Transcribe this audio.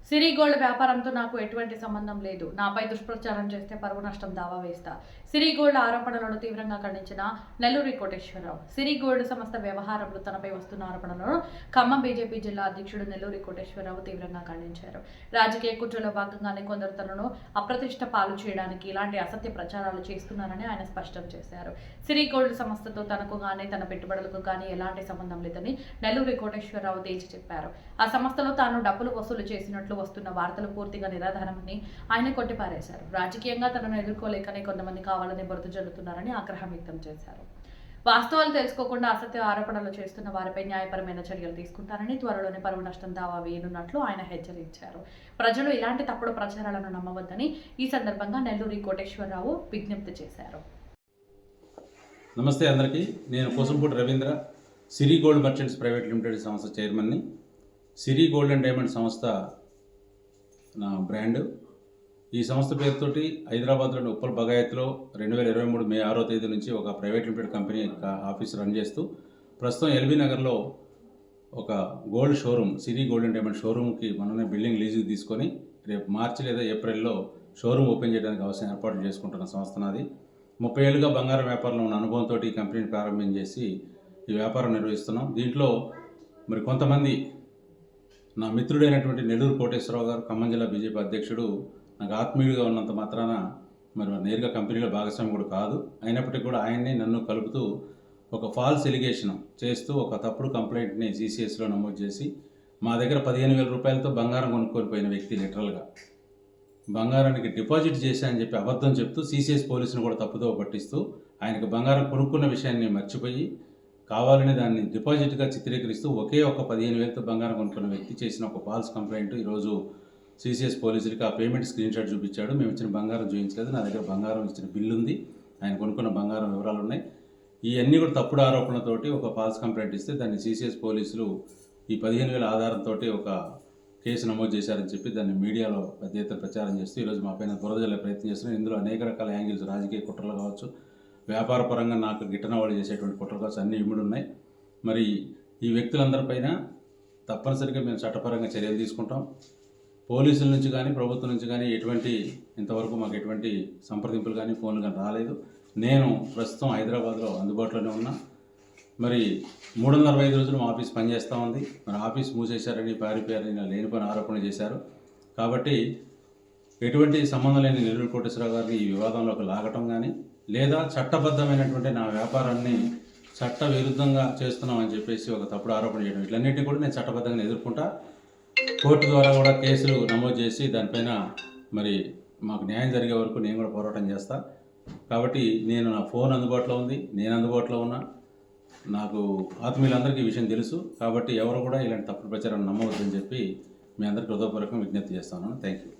సిరి gold వ్యాపారంతో నాకు ఎటువంటి సంబంధం లేదు. నాపై దుష్ప్రచారం చేస్తే పరువు నష్టం దావా వేస్తా. సిరి గోల్డ్ ఆరోపణలను తీవ్రంగా ఖండించిన నెల్లూరి కోటేశ్వరరావు. సిరి గోల్డ్ సంస్థ వ్యవహారంలో తనపై వస్తున్న ఆరోపణలను ఖమ్మం బీజేపీ జిల్లా అధ్యక్షుడు నెల్లూరి కోటేశ్వరరావు తీవ్రంగా ఖండించారు. రాజకీయ కుట్రలో భాగంగానే కొందరు తనను అప్రతిష్ట పాలు చేయడానికి ఇలాంటి అసత్య ప్రచారాలు చేస్తున్నారని ఆయన స్పష్టం చేశారు. సిరి గోల్డ్ సంస్థతో తనకు గానీ తన పెట్టుబడులకు గానీ ఎలాంటి సంబంధం లేదని నెల్లూరి కోటేశ్వరరావు తేల్చి చెప్పారు. ఆ సంస్థలో తాను డబ్బులు వసూలు చేసినట్లు వస్తున్న వార్తలు పూర్తిగా నిరాధారమని ఆయన కొట్టిపారేశారు. రాజకీయంగా తనను ఎదుర్కోలేకనే కొంతమంది కావాలని బురద జల్లుతున్నారని ఆగ్రహం వ్యక్తం చేశారు. వాస్తవాలు తెలుసుకోకుండా అసత్య ఆరోపణలు చేస్తున్న వారిపై న్యాయపరమైన చర్యలు తీసుకుంటారని, త్వరలోనే పరువు నష్టం దావా వేయనున్నట్లు ఆయన హెచ్చరించారు. ప్రజలు ఇలాంటి తప్పుడు ప్రచారాలను నమ్మవద్దని ఈ సందర్భంగా నెల్లూరి కోటేశ్వరరావు విజ్ఞప్తి చేశారు. నమస్తే అందరికీ. నేను కోసంపూడి రవీంద్ర, సిరి గోల్డ్ మర్చెంట్స్ ప్రైవేట్ లిమిటెడ్ సంస్థ చైర్మన్ని. సిరి గోల్డ్ అండ్ డైమండ్ సంస్థ నా బ్రాండ్. ఈ సంస్థ పేరుతోటి హైదరాబాద్లోని ఉప్పల్ బగాయత్లో 2023 మే 6వ తేదీ నుంచి ఒక private limited company office run చేస్తూ ప్రస్తుతం ఎల్బీ నగర్లో ఒక gold showroom, Siri gold and diamond షోరూమ్కి మనమే బిల్డింగ్ లీజుకి తీసుకొని రేపు మార్చి లేదా ఏప్రిల్లో షోరూమ్ ఓపెన్ చేయడానికి అవసరం ఏర్పాట్లు చేసుకుంటున్న సంస్థ నాది. 30 ఏళ్ళుగా బంగారం వ్యాపారంలో ఉన్న అనుభవంతో ఈ కంపెనీని ప్రారంభించేసి ఈ వ్యాపారం నిర్వహిస్తున్నాం. దీంట్లో మరి కొంతమంది నా మిత్రుడైనటువంటి నెల్లూరు కోటేశ్వరరావు గారు, ఖమ్మం జిల్లా బీజేపీ అధ్యక్షుడు, నాకు ఆత్మీయుడిగా ఉన్నంత మాత్రాన మరి నేరుగా కంపెనీలో భాగస్వామి కూడా కాదు. అయినప్పటికీ కూడా ఆయన్ని నన్ను కలుపుతూ ఒక ఫాల్స్ ఎలిగేషన్ చేస్తూ ఒక తప్పుడు కంప్లైంట్ని CCSలో నమోదు చేసి మా దగ్గర 15,000 రూపాయలతో బంగారం కొనుక్కొని పోయిన వ్యక్తి లిటరల్గా బంగారానికి డిపాజిట్ చేశానని చెప్పి అబద్ధం చెప్తూ CCS పోలీసును కూడా తప్పుదో పట్టిస్తూ ఆయనకు బంగారం కొనుక్కున్న విషయాన్ని మర్చిపోయి కావాలని దాన్ని డిపాజిట్గా చిత్రీకరిస్తూ ఒకే ఒక 15,000తో బంగారం కొనుక్కున్న వ్యక్తి చేసిన ఒక ఫాల్స్ కంప్లైంట్ ఈరోజు CCS పోలీసులకి ఆ పేమెంట్ స్క్రీన్ షాట్ చూపించాడు. మేము ఇచ్చిన బంగారం చూపించలేదు, నా దగ్గర బంగారం ఇచ్చిన బిల్లు ఉంది, ఆయన కొనుక్కున్న బంగారం వివరాలు ఉన్నాయి. ఇవన్నీ కూడా తప్పుడు ఆరోపణలతోటి ఒక ఫాల్స్ కంప్లైంట్ ఇస్తే దాన్ని CCS పోలీసులు ఈ 15,000 ఆధారంతో ఒక కేసు నమోదు చేశారని చెప్పి దాన్ని మీడియాలో పెద్ద ఎత్తున ప్రచారం చేస్తూ ఈరోజు మా పైన బురద జల్లే ప్రయత్నం చేస్తున్నారు. ఇందులో అనేక రకాల యాంగిల్స్, రాజకీయ కుట్రలు కావచ్చు, వ్యాపార పరంగా నాకు గిట్టన వాళ్ళు చేసేటువంటి కుట్రలు కావచ్చు, అన్నీ ఇమిడి ఉన్నాయి. మరి ఈ వ్యక్తులందరిపైన తప్పనిసరిగా మేము చట్టపరంగా చర్యలు తీసుకుంటాం. పోలీసుల నుంచి కానీ ప్రభుత్వం నుంచి కానీ ఇంతవరకు మాకు ఎటువంటి సంప్రదింపులు కానీ ఫోన్లు కానీ రాలేదు. నేను ప్రస్తుతం హైదరాబాద్లో అందుబాటులోనే ఉన్నా. మరి 365 రోజులు మా ఆఫీస్ పనిచేస్తూ ఉంది. మరి ఆఫీస్ మూసేశారని, పారిపోయారని లేనిపోయిన ఆరోపణలు చేశారు. కాబట్టి ఎటువంటి సంబంధం లేని నెల్లూరు కోటేశ్వరరావు గారిని ఈ వివాదంలోకి లాగటం కానీ, లేదా చట్టబద్ధమైనటువంటి నా వ్యాపారాన్ని చట్ట విరుద్ధంగా చేస్తున్నామని చెప్పేసి ఒక తప్పుడు ఆరోపణ చేయడం, ఇట్లన్నింటినీ కూడా నేను చట్టబద్ధంగా ఎదుర్కొంటా. కోర్టు ద్వారా కూడా కేసులు నమోదు చేసి దానిపైన మరి మాకు న్యాయం జరిగే వరకు నేను కూడా పోరాటం చేస్తా. కాబట్టి నా ఫోన్ అందుబాటులో ఉంది, నేను అందుబాటులో ఉన్నా. నాకు ఆత్మీయులందరికీ ఈ విషయం తెలుసు. కాబట్టి ఎవరు కూడా ఇలాంటి తప్పుడు ప్రచారం నమ్మవద్దని చెప్పి మీ అందరికీ హృదయపూర్వకంగా విజ్ఞప్తి చేస్తాను. Thank you.